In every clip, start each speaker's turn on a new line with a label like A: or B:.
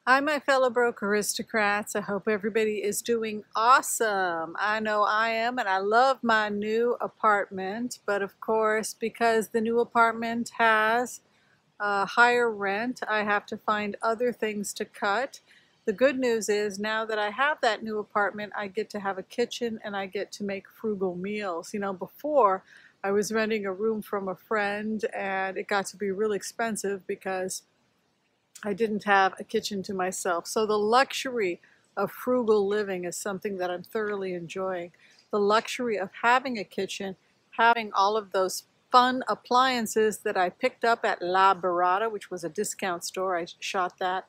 A: Hi, my fellow broke aristocrats. I hope everybody is doing awesome. I know I am, and I love my new apartment. But of course, because the new apartment has higher rent, I have to find other things to cut. The good news is now that I have that new apartment, I get to have a kitchen and I get to make frugal meals. You know, before I was renting a room from a friend and it got to be really expensive because I didn't have a kitchen to myself. So the luxury of frugal living is something that I'm thoroughly enjoying. The luxury of having a kitchen, having all of those fun appliances that I picked up at La Barata, which was a discount store. I shot that.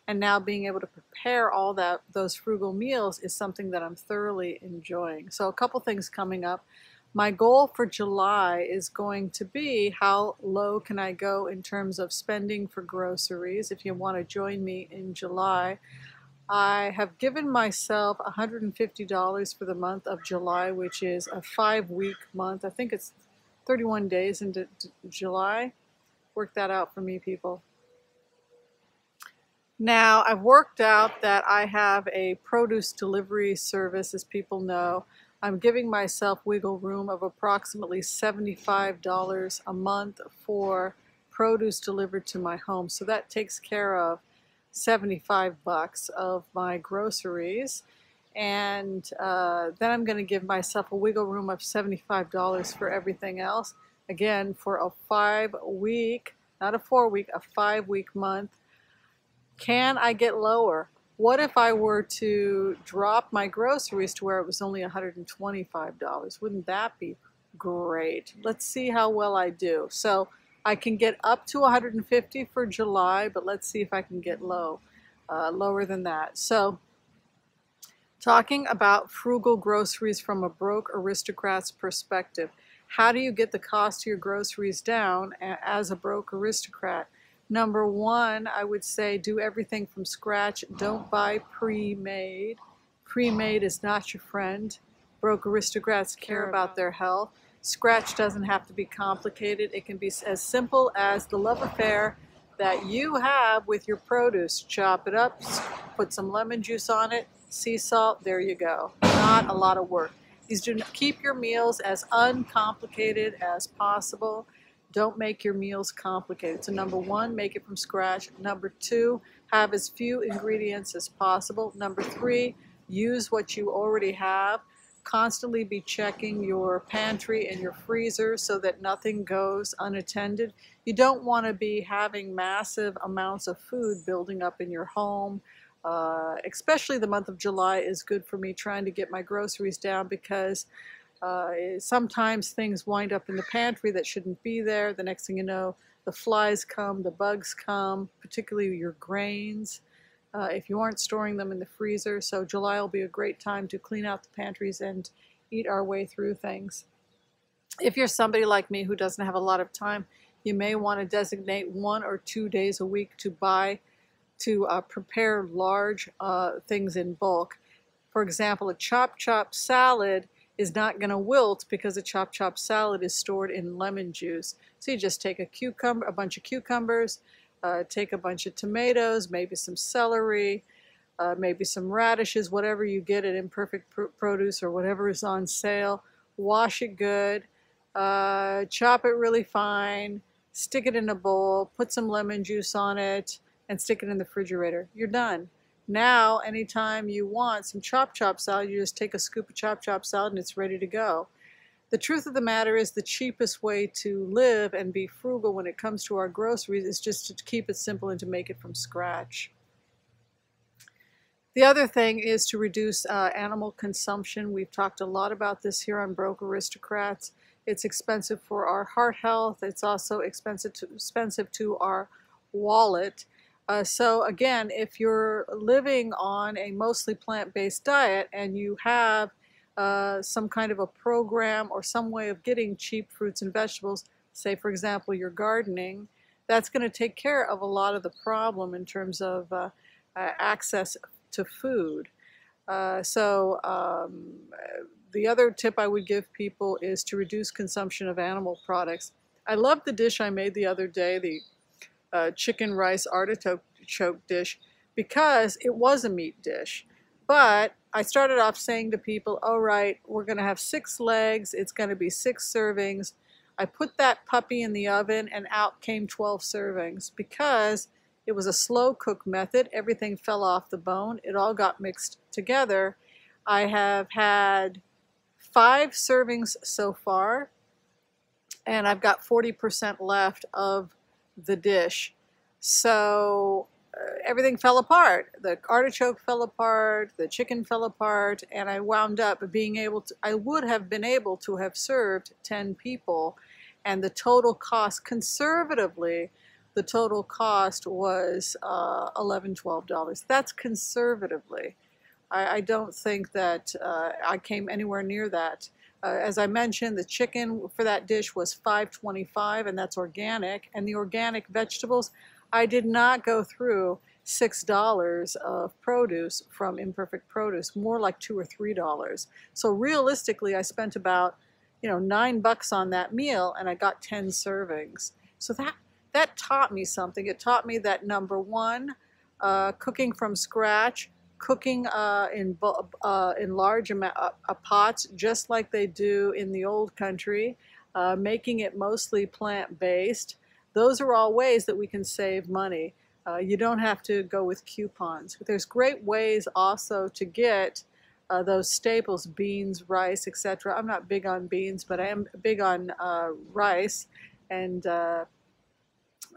A: And now being able to prepare all those frugal meals is something that I'm thoroughly enjoying. So a couple things coming up. My goal for July is going to be how low can I go in terms of spending for groceries. If you want to join me in July, I have given myself $150 for the month of July, which is a 5-week month. I think it's 31 days into July. Work that out for me, people. Now, I've worked out that I have a produce delivery service, as people know. I'm giving myself wiggle room of approximately $75 a month for produce delivered to my home. So that takes care of 75 bucks of my groceries. And then I'm going to give myself a wiggle room of $75 for everything else. Again, for a 5-week, not a 4-week, a 5-week month. Can I get lower? What if I were to drop my groceries to where it was only $125? Wouldn't that be great? Let's see how well I do. So I can get up to 150 for July, but let's see if I can get lower than that. So talking about frugal groceries from a broke aristocrat's perspective. How do you get the cost of your groceries down as a broke aristocrat? Number one, I would say do everything from scratch. Don't buy pre-made. Pre-made is not your friend. Broke aristocrats care about their health. Scratch doesn't have to be complicated. It can be as simple as the love affair that you have with your produce. Chop it up, put some lemon juice on it, sea salt, there you go. Not a lot of work. Keep your meals as uncomplicated as possible. Don't make your meals complicated. So number one, make it from scratch. Number two, have as few ingredients as possible. Number three, use what you already have. Constantly be checking your pantry and your freezer so that nothing goes unattended. You don't want to be having massive amounts of food building up in your home. Especially the month of July is good for me trying to get my groceries down because sometimes things wind up in the pantry that shouldn't be there. The next thing you know, the flies come, the bugs come, particularly your grains, if you aren't storing them in the freezer. So July will be a great time to clean out the pantries and eat our way through things. If you're somebody like me who doesn't have a lot of time, you may want to designate 1 or 2 days a week to prepare large things in bulk. For example, a chop salad is not going to wilt because a chop salad is stored in lemon juice. So you just take a bunch of cucumbers, take a bunch of tomatoes, maybe some celery, maybe some radishes, whatever you get at Imperfect Produce or whatever is on sale. Wash it good, chop it really fine, stick it in a bowl, put some lemon juice on it, and stick it in the refrigerator. You're done. Now, anytime you want some chop salad, you just take a scoop of chop salad and it's ready to go. The truth of the matter is the cheapest way to live and be frugal when it comes to our groceries is just to keep it simple and to make it from scratch. The other thing is to reduce animal consumption. We've talked a lot about this here on Broke Aristocrats. It's expensive for our heart health. It's also expensive to our wallet. So again, if you're living on a mostly plant-based diet and you have some kind of a program or some way of getting cheap fruits and vegetables, say for example you're gardening, that's going to take care of a lot of the problem in terms of access to food. The other tip I would give people is to reduce consumption of animal products. I love the dish I made the other day, the chicken rice artichoke dish. because it was a meat dish. But I started off saying to people, all right, we're going to have 6 legs. It's going to be 6 servings. I put that puppy in the oven and out came 12 servings because it was a slow cook method. Everything fell off the bone. It all got mixed together. I have had 5 servings so far, and I've got 40% left of the dish. So everything fell apart. The artichoke fell apart, the chicken fell apart, and I wound up being able to, I would have been able to have served 10 people, and the total cost, conservatively, the total cost was $11, $12. That's conservatively. I don't think that I came anywhere near that. As I mentioned, the chicken for that dish was $5.25, and that's organic. And the organic vegetables, I did not go through $6 of produce from Imperfect Produce, more like $2 or $3. So realistically, I spent about $9 on that meal, and I got 10 servings. So that taught me something. It taught me that, number one, cooking from scratch, cooking in large pots, just like they do in the old country, making it mostly plant-based. Those are all ways that we can save money. You don't have to go with coupons. There's great ways also to get those staples, beans, rice, etc. I'm not big on beans, but I am big on rice and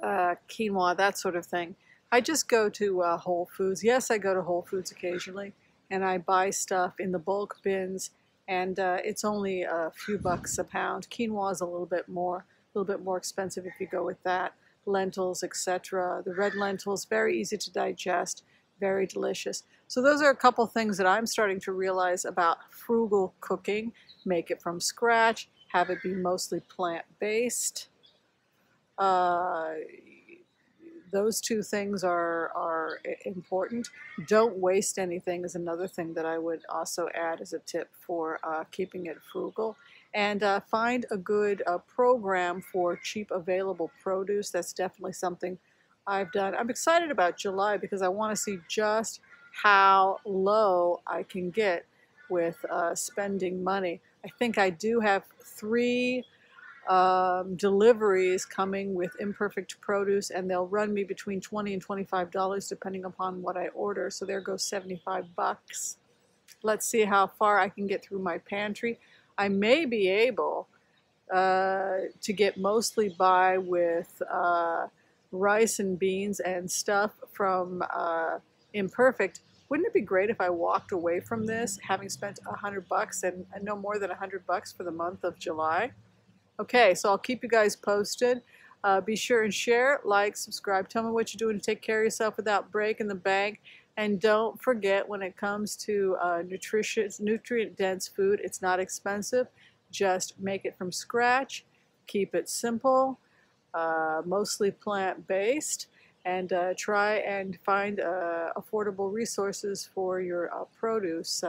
A: quinoa, that sort of thing. I just go to Whole Foods. Yes, I go to Whole Foods occasionally, and I buy stuff in the bulk bins, and it's only a few bucks a pound. Quinoa is a little bit more expensive if you go with that. Lentils, etc. The red lentils, very easy to digest, very delicious. So those are a couple things that I'm starting to realize about frugal cooking. Make it from scratch, have it be mostly plant-based. Those two things are important. Don't waste anything is another thing that I would also add as a tip for keeping it frugal. And find a good program for cheap available produce. That's definitely something I've done. I'm excited about July because I want to see just how low I can get with spending money. I think I do have 3 deliveries coming with Imperfect Produce, and they'll run me between $20 and $25 depending upon what I order. So there goes $75. Let's see how far I can get through my pantry. I may be able to get mostly by with rice and beans and stuff from Imperfect. Wouldn't it be great if I walked away from this having spent $100 and no more than $100 for the month of July? Okay, so I'll keep you guys posted. Be sure and share, like, subscribe. Tell me what you're doing to take care of yourself without breaking the bank. And don't forget, when it comes to nutrient-dense food, it's not expensive. Just make it from scratch. Keep it simple, mostly plant-based. And try and find affordable resources for your produce.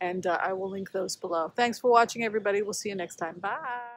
A: And I will link those below. Thanks for watching, everybody. We'll see you next time. Bye.